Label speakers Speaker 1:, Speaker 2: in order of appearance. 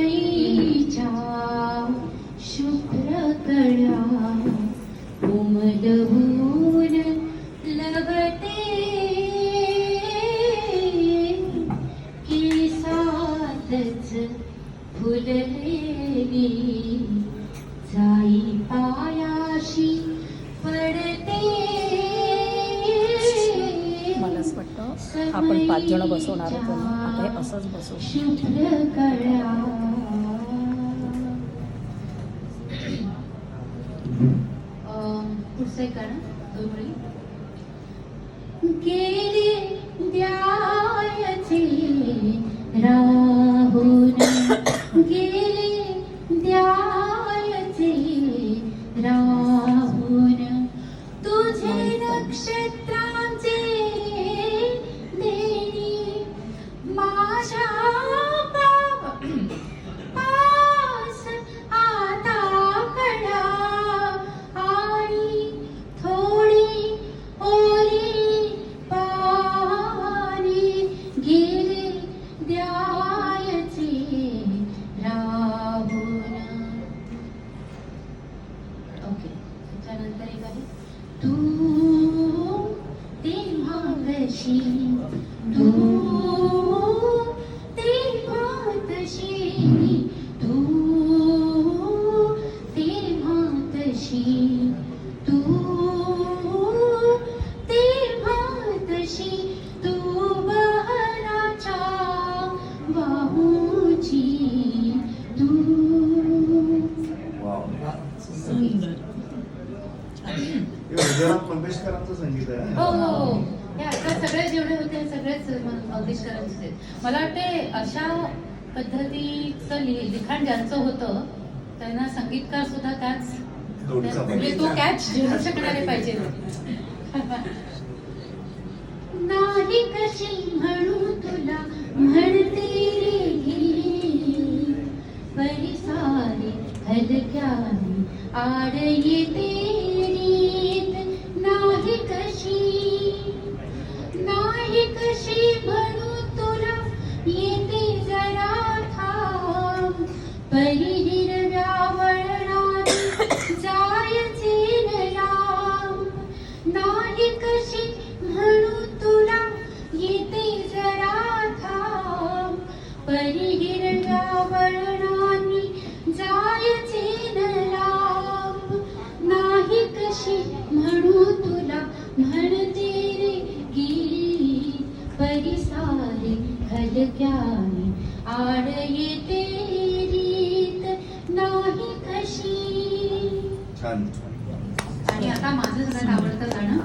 Speaker 1: कमळीच्या शुभ्र कळा उमलवून लवते केसातच फुललेली जाई पायाशी पडते.
Speaker 2: मला असं वाटतं आपण 5 जण बसवणार होतो ना, आता हे असंच बसवू.
Speaker 1: शुभ्र कळा पुढचं एक गाणं 2 ओळी. गेली द्यायचे राहून गेली द्यायचे राहून तुझे नक्षत्रांचे देणी माझ्या पास आता कडा आणि थोडी ओली पाणी गेले द्यायचे राहून. ओके, त्याच्यानंतर एक आहे तू तेव्हा कशी तू तेव्हा तशी तू तेव्हा तशी तू तेव्हा तशी तू बहराच्या वाहूची तू.
Speaker 3: सुंदर.
Speaker 4: मंगेशकरांचं संगीत आहे.
Speaker 1: हो हो हो, हे आता सगळे जेवढे होते सगळेच मंगेशकरांचे आहेत. मला वाटते अशा पद्धतीचं लिखाण ज्यांचं होतं त्यांना संगीतकार सुद्धा त्याच म्हणजे तो कॅच घेऊ शकणारे पाहिजे. नाही कशी म्हणू तुला म्हणते रे परिसारी हलक्याने आड येते रीत. नाही कशी म्हणू तुला येते जरा थांब परी हिरव्या वळणाने जायचे न लांब. नाही कशी म्हणू तुला येते जरा थांब परी हिरव्या वळणाने जायचे न लांब. नाही कशी म्हणू तुला म्हणते रे गीत परिसारी हलक्याने आड येते रीत. नाही कशी.
Speaker 4: छान.
Speaker 1: आणि आता माझं सगळ्यात आवडतं गाणं